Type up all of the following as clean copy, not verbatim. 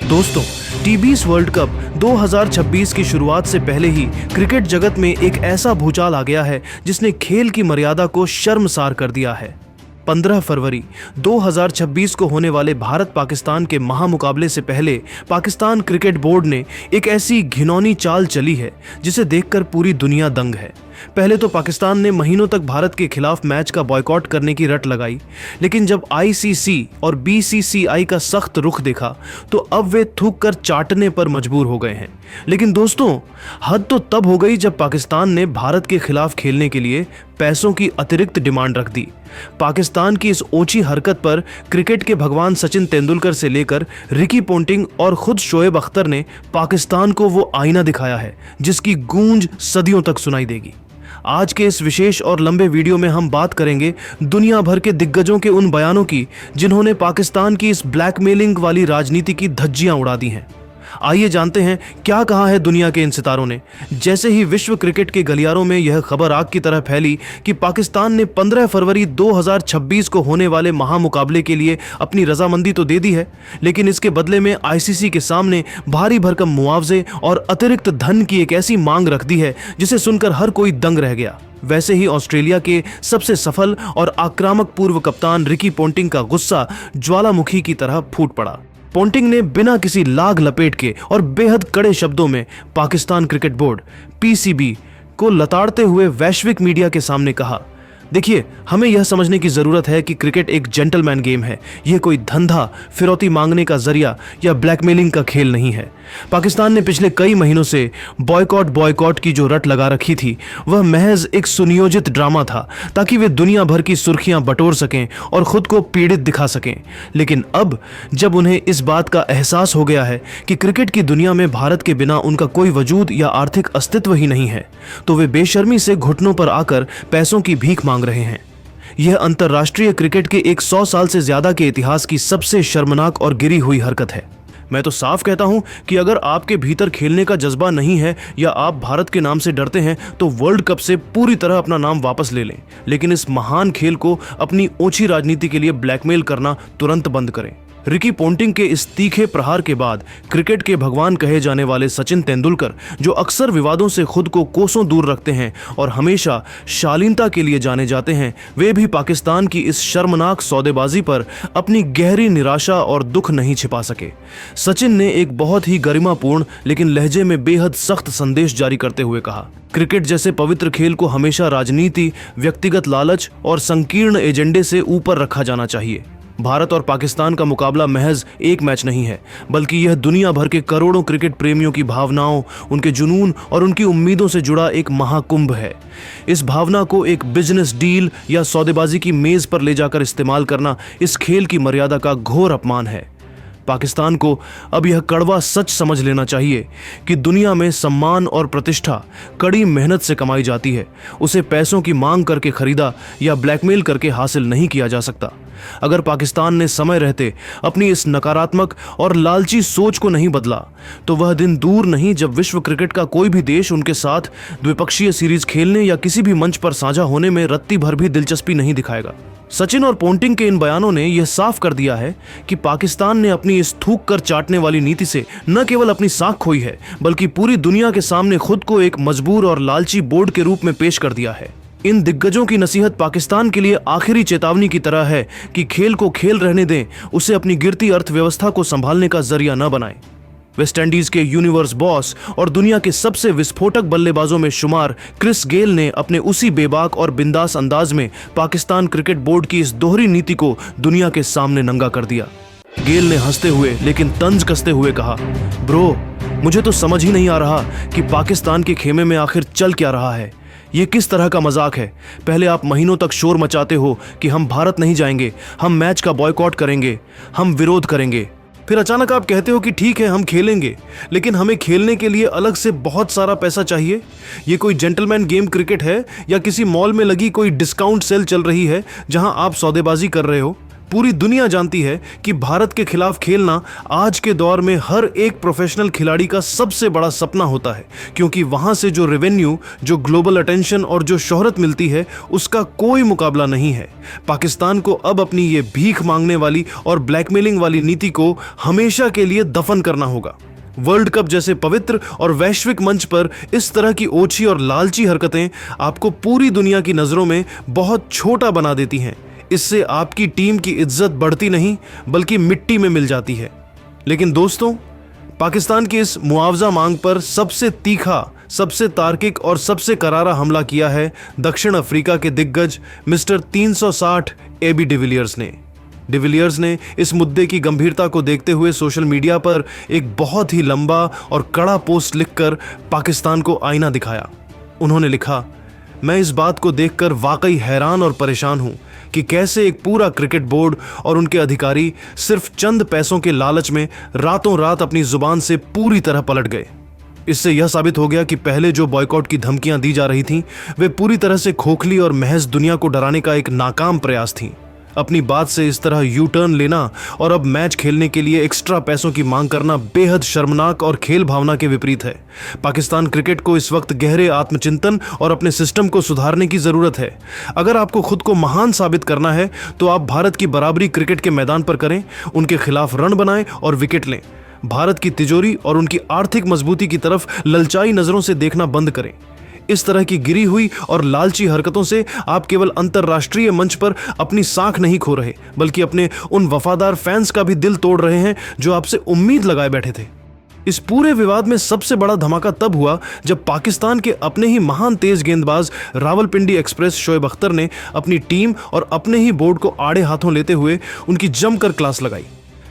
दोस्तों, टी20 world cup 2026 की शुरुआत से पहले ही क्रिकेट जगत में एक ऐसा भूचाल आ गया है जिसने खेल की मर्यादा को शर्मसार कर दिया है। 15 फरवरी 2026 को होने वाले भारत पाकिस्तान के महामुकाबले से पहले पाकिस्तान क्रिकेट बोर्ड ने एक ऐसी घिनौनी चाल चली है जिसे देखकर पूरी दुनिया दंग है। पहले तो पाकिस्तान ने महीनों तक भारत के खिलाफ मैच का बॉयकॉट करने की रट लगाई, लेकिन जब आईसीसी और बीसीसीआई का सख्त रुख देखा तो अब वे थूक कर चाटने पर मजबूर हो गए हैं। लेकिन दोस्तों, हद तो तब हो गई जब पाकिस्तान ने भारत के खिलाफ खेलने के लिए पैसों की अतिरिक्त डिमांड रख दी। पाकिस्तान की इस ओछी हरकत पर क्रिकेट के भगवान सचिन तेंदुलकर से लेकर रिकी पोंटिंग और खुद शोएब अख्तर ने पाकिस्तान को वो आईना दिखाया है जिसकी गूंज सदियों तक सुनाई देगी। आज के इस विशेष और लंबे वीडियो में हम बात करेंगे दुनिया भर के दिग्गजों के उन बयानों की जिन्होंने पाकिस्तान की इस ब्लैकमेलिंग वाली राजनीति की धज्जियां उड़ा दी हैं। आइए जानते हैं क्या कहा है दुनिया के इन सितारों ने। जैसे ही विश्व क्रिकेट के गलियारों में यह खबर आग की तरह फैली कि पाकिस्तान ने 15 फरवरी 2026 को होने वाले महामुकाबले के लिए अपनी रजामंदी तो दे दी है, लेकिन इसके बदले में आईसीसी के सामने भारी भरकम मुआवजे और अतिरिक्त धन की एक ऐसी मांग रख दी है जिसे सुनकर हर कोई दंग रह गया। वैसे ही ऑस्ट्रेलिया के सबसे सफल और आक्रामक पूर्व कप्तान रिकी पोंटिंग का गुस्सा ज्वालामुखी की तरह फूट पड़ा। पोंटिंग ने बिना किसी लाग लपेट के और बेहद कड़े शब्दों में पाकिस्तान क्रिकेट बोर्ड पीसीबी को लताड़ते हुए वैश्विक मीडिया के सामने कहा, देखिए, हमें यह समझने की जरूरत है कि क्रिकेट एक जेंटलमैन गेम है। यह कोई धंधा, फिरौती मांगने का जरिया या ब्लैकमेलिंग का खेल नहीं है। पाकिस्तान ने पिछले कई महीनों से बॉयकॉट की जो रट लगा रखी थी वह महज एक सुनियोजित ड्रामा था ताकि वे दुनिया भर की सुर्खियां बटोर सकें और खुद को पीड़ित दिखा सकें। लेकिन अब जब उन्हें इस बात का एहसास हो गया है कि क्रिकेट की दुनिया में भारत के बिना उनका कोई वजूद या आर्थिक अस्तित्व ही नहीं है, तो वे बेशर्मी से घुटनों पर आकर पैसों की भीख मांग रहे हैं। यह अंतर्राष्ट्रीय क्रिकेट के एक 100 साल से ज्यादा के इतिहास की सबसे शर्मनाक और गिरी हुई हरकत है। मैं तो साफ कहता हूं कि अगर आपके भीतर खेलने का जज्बा नहीं है या आप भारत के नाम से डरते हैं तो वर्ल्ड कप से पूरी तरह अपना नाम वापस ले लें, लेकिन इस महान खेल को अपनी ओछी राजनीति के लिए ब्लैकमेल करना तुरंत बंद करें। रिकी पोंटिंग के इस तीखे प्रहार के बाद क्रिकेट के भगवान कहे जाने वाले सचिन तेंदुलकर, जो अक्सर विवादों से खुद को कोसों दूर रखते हैं और हमेशा शालीनता के लिए जाने जाते हैं, वे भी पाकिस्तान की इस शर्मनाक सौदेबाजी पर अपनी गहरी निराशा और दुख नहीं छिपा सके। सचिन ने एक बहुत ही गरिमापूर्ण लेकिन लहजे में बेहद सख्त संदेश जारी करते हुए कहा, क्रिकेट जैसे पवित्र खेल को हमेशा राजनीति, व्यक्तिगत लालच और संकीर्ण एजेंडे से ऊपर रखा जाना चाहिए। भारत और पाकिस्तान का मुकाबला महज एक मैच नहीं है, बल्कि यह दुनिया भर के करोड़ों क्रिकेट प्रेमियों की भावनाओं, उनके जुनून और उनकी उम्मीदों से जुड़ा एक महाकुंभ है। इस भावना को एक बिजनेस डील या सौदेबाजी की मेज पर ले जाकर इस्तेमाल करना इस खेल की मर्यादा का घोर अपमान है। पाकिस्तान को अब यह कड़वा सच समझ लेना चाहिए कि दुनिया में सम्मान और प्रतिष्ठा कड़ी मेहनत से कमाई जाती है। उसे पैसों की मांग करके खरीदा या ब्लैकमेल करके हासिल नहीं किया जा सकता। अगर पाकिस्तान ने समय रहते अपनी इस नकारात्मक और लालची सोच को नहीं बदला तो वह दिन दूर नहीं जब विश्व क्रिकेट का कोई भी देश उनके साथ द्विपक्षीय सीरीज खेलने या किसी भी मंच पर साझा होने में रत्ती भर भी दिलचस्पी नहीं दिखाएगा। सचिन और पोंटिंग के इन बयानों ने यह साफ कर दिया है कि पाकिस्तान ने अपनी इस थूक कर चाटने वाली नीति से न केवल अपनी साख खोई है, बल्कि पूरी दुनिया के सामने खुद को एक मजबूर और लालची बोर्ड के रूप में पेश कर दिया है। इन दिग्गजों की नसीहत पाकिस्तान के लिए आखिरी चेतावनी की तरह है कि खेल को खेल रहने दें, उसे अपनी गिरती अर्थव्यवस्था को संभालने का जरिया न बनाएं। वेस्टइंडीज के यूनिवर्स बॉस और दुनिया के सबसे विस्फोटक बल्लेबाजों में शुमार क्रिस गेल ने अपने उसी बेबाक और बिंदास अंदाज में पाकिस्तान क्रिकेट बोर्ड की इस दोहरी नीति को दुनिया के सामने नंगा कर दिया। गेल ने हंसते हुए लेकिन तंज कसते हुए कहा, ब्रो, मुझे तो समझ ही नहीं आ रहा कि पाकिस्तान के खेमे में आखिर चल क्या रहा है। ये किस तरह का मजाक है? पहले आप महीनों तक शोर मचाते हो कि हम भारत नहीं जाएंगे, हम मैच का बॉयकॉट करेंगे, हम विरोध करेंगे। फिर अचानक आप कहते हो कि ठीक है, हम खेलेंगे, लेकिन हमें खेलने के लिए अलग से बहुत सारा पैसा चाहिए। ये कोई जेंटलमैन गेम क्रिकेट है या किसी मॉल में लगी कोई डिस्काउंट सेल चल रही है जहां आप सौदेबाजी कर रहे हो? पूरी दुनिया जानती है कि भारत के खिलाफ खेलना आज के दौर में हर एक प्रोफेशनल खिलाड़ी का सबसे बड़ा सपना होता है, क्योंकि वहां से जो रेवेन्यू, जो ग्लोबल अटेंशन और जो शोहरत मिलती है उसका कोई मुकाबला नहीं है। पाकिस्तान को अब अपनी ये भीख मांगने वाली और ब्लैकमेलिंग वाली नीति को हमेशा के लिए दफन करना होगा। वर्ल्ड कप जैसे पवित्र और वैश्विक मंच पर इस तरह की ओछी और लालची हरकतें आपको पूरी दुनिया की नजरों में बहुत छोटा बना देती हैं। इससे आपकी टीम की इज्जत बढ़ती नहीं बल्कि मिट्टी में मिल जाती है। लेकिन दोस्तों, पाकिस्तान की इस मुआवजा मांग पर सबसे तीखा, सबसे तार्किक और सबसे करारा हमला किया है दक्षिण अफ्रीका के दिग्गज मिस्टर 360 एबी डिविलियर्स ने। डिविलियर्स ने इस मुद्दे की गंभीरता को देखते हुए सोशल मीडिया पर एक बहुत ही लंबा और कड़ा पोस्ट लिखकर पाकिस्तान को आईना दिखाया। उन्होंने लिखा, मैं इस बात को देखकर वाकई हैरान और परेशान हूं कि कैसे एक पूरा क्रिकेट बोर्ड और उनके अधिकारी सिर्फ चंद पैसों के लालच में रातों रात अपनी जुबान से पूरी तरह पलट गए। इससे यह साबित हो गया कि पहले जो बॉयकॉट की धमकियां दी जा रही थीं, वे पूरी तरह से खोखली और महज दुनिया को डराने का एक नाकाम प्रयास थीं। अपनी बात से इस तरह यू टर्न लेना और अब मैच खेलने के लिए एक्स्ट्रा पैसों की मांग करना बेहद शर्मनाक और खेल भावना के विपरीत है। पाकिस्तान क्रिकेट को इस वक्त गहरे आत्मचिंतन और अपने सिस्टम को सुधारने की जरूरत है। अगर आपको खुद को महान साबित करना है तो आप भारत की बराबरी क्रिकेट के मैदान पर करें, उनके खिलाफ रन बनाएं और विकेट लें। भारत की तिजोरी और उनकी आर्थिक मजबूती की तरफ ललचाई नजरों से देखना बंद करें। इस तरह की गिरी हुई और लालची हरकतों से आप केवल अंतर्राष्ट्रीय मंच पर अपनी साख नहीं खो रहे, बल्कि अपने उन वफादार फैंस का भी दिल तोड़ रहे हैं जो आपसे उम्मीद लगाए बैठे थे। इस पूरे विवाद में सबसे बड़ा धमाका तब हुआ जब पाकिस्तान के अपने ही महान तेज गेंदबाज रावलपिंडी एक्सप्रेस शोएब अख्तर ने अपनी टीम और अपने ही बोर्ड को आड़े हाथों लेते हुए उनकी जमकर क्लास लगाई।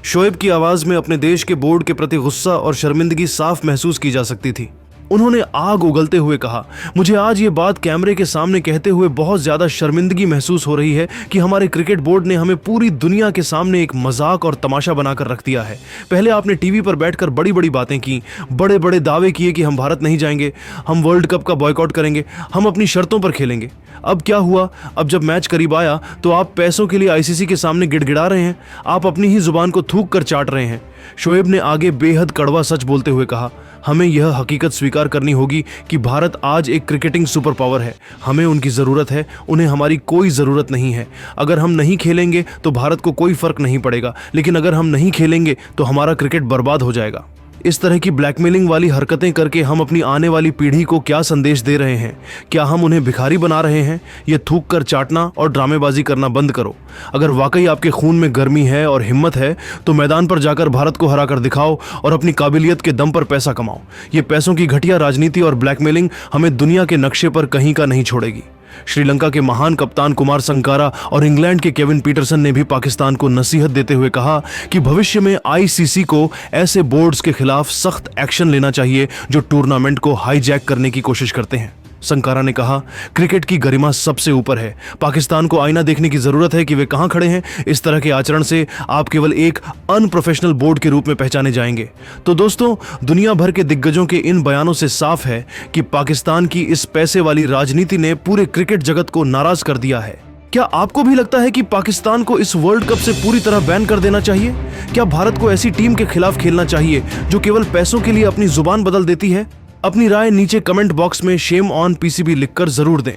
शोएब की आवाज में अपने देश के बोर्ड के प्रति गुस्सा और शर्मिंदगी साफ महसूस की जा सकती थी। उन्होंने आग उगलते हुए कहा, मुझे आज ये बात कैमरे के सामने कहते हुए बहुत ज्यादा शर्मिंदगी महसूस हो रही है कि हमारे क्रिकेट बोर्ड ने हमें पूरी दुनिया के सामने एक मजाक और तमाशा बनाकर रख दिया है। पहले आपने टीवी पर बैठकर बड़ी बड़ी बातें की, बड़े बड़े दावे किए कि हम भारत नहीं जाएंगे, हम वर्ल्ड कप का बॉयकॉट करेंगे, हम अपनी शर्तों पर खेलेंगे। अब क्या हुआ? अब जब मैच करीब आया तो आप पैसों के लिए आईसीसी के सामने गिड़गिड़ा रहे हैं, आप अपनी ही जुबान को थूक कर चाट रहे हैं। शोएब ने आगे बेहद कड़वा सच बोलते हुए कहा, हमें यह हकीकत स्वीकार करनी होगी कि भारत आज एक क्रिकेटिंग सुपर पावर है। हमें उनकी ज़रूरत है, उन्हें हमारी कोई ज़रूरत नहीं है। अगर हम नहीं खेलेंगे तो भारत को कोई फर्क नहीं पड़ेगा, लेकिन अगर हम नहीं खेलेंगे तो हमारा क्रिकेट बर्बाद हो जाएगा। इस तरह की ब्लैकमेलिंग वाली हरकतें करके हम अपनी आने वाली पीढ़ी को क्या संदेश दे रहे हैं? क्या हम उन्हें भिखारी बना रहे हैं? ये थूक कर चाटना और ड्रामेबाजी करना बंद करो। अगर वाकई आपके खून में गर्मी है और हिम्मत है तो मैदान पर जाकर भारत को हरा कर दिखाओ और अपनी काबिलियत के दम पर पैसा कमाओ। ये पैसों की घटिया राजनीति और ब्लैकमेलिंग हमें दुनिया के नक्शे पर कहीं का नहीं छोड़ेगी। श्रीलंका के महान कप्तान कुमार संकारा और इंग्लैंड के केविन पीटरसन ने भी पाकिस्तान को नसीहत देते हुए कहा कि भविष्य में आईसीसी को ऐसे बोर्ड्स के खिलाफ सख्त एक्शन लेना चाहिए जो टूर्नामेंट को हाईजैक करने की कोशिश करते हैं। संकारा ने कहा, क्रिकेट की गरिमा सबसे ऊपर है। पाकिस्तान को आईना देखने की जरूरत है कि वे कहां खड़े हैं। इस तरह के आचरण से आप केवल एक अनप्रोफेशनल बोर्ड के रूप में पहचाने जाएंगे। तो दोस्तों, दुनिया भर के दिग्गजों के इन बयानों से साफ है कि पाकिस्तान की इस पैसे वाली राजनीति ने पूरे क्रिकेट जगत को नाराज कर दिया है। क्या आपको भी लगता है कि पाकिस्तान को इस वर्ल्ड कप से पूरी तरह बैन कर देना चाहिए? क्या भारत को ऐसी टीम के खिलाफ खेलना चाहिए जो केवल पैसों के लिए अपनी जुबान बदल देती है? अपनी राय नीचे कमेंट बॉक्स में शेम ऑन पीसीबी लिखकर जरूर दें।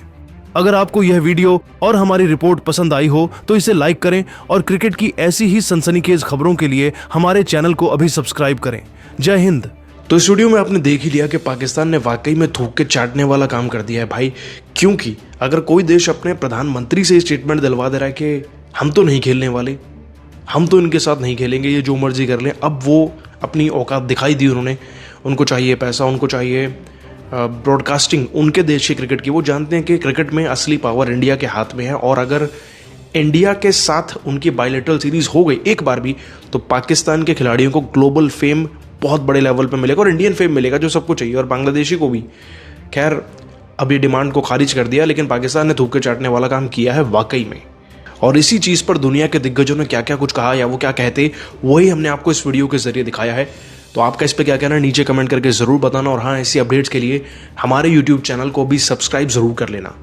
अगर आपको यह वीडियो और हमारी रिपोर्ट पसंद आई हो तो इसे लाइक करें और क्रिकेट की ऐसी ही सनसनीखेज खबरों के लिए हमारे चैनल को अभी सब्सक्राइब करें। जय हिंद। तो इस वीडियो में आपने देख ही लिया कि पाकिस्तान ने वाकई में थूक के चाटने वाला काम कर दिया है भाई। क्योंकि अगर कोई देश अपने प्रधानमंत्री से स्टेटमेंट दिलवा दे रहा है कि हम तो नहीं खेलने वाले, हम तो इनके साथ नहीं खेलेंगे, ये जो मर्जी कर लें, अब वो अपनी औकात दिखाई दी उन्होंने। उनको चाहिए पैसा, उनको चाहिए ब्रॉडकास्टिंग उनके देश के क्रिकेट की। वो जानते हैं कि क्रिकेट में असली पावर इंडिया के हाथ में है, और अगर इंडिया के साथ उनकी बायलैटरल सीरीज हो गई एक बार भी तो पाकिस्तान के खिलाड़ियों को ग्लोबल फेम बहुत बड़े लेवल पे मिलेगा और इंडियन फेम मिलेगा जो सबको चाहिए, और बांग्लादेशी को भी। खैर, अब ये डिमांड को खारिज कर दिया, लेकिन पाकिस्तान ने थूक के चाटने वाला काम किया है वाकई में। और इसी चीज़ पर दुनिया के दिग्गजों ने क्या क्या कुछ कहा या वो क्या कहते, वही हमने आपको इस वीडियो के जरिए दिखाया है। तो आपका इस पर क्या कहना है नीचे कमेंट करके ज़रूर बताना, और हाँ, ऐसी अपडेट्स के लिए हमारे यूट्यूब चैनल को भी सब्सक्राइब ज़रूर कर लेना।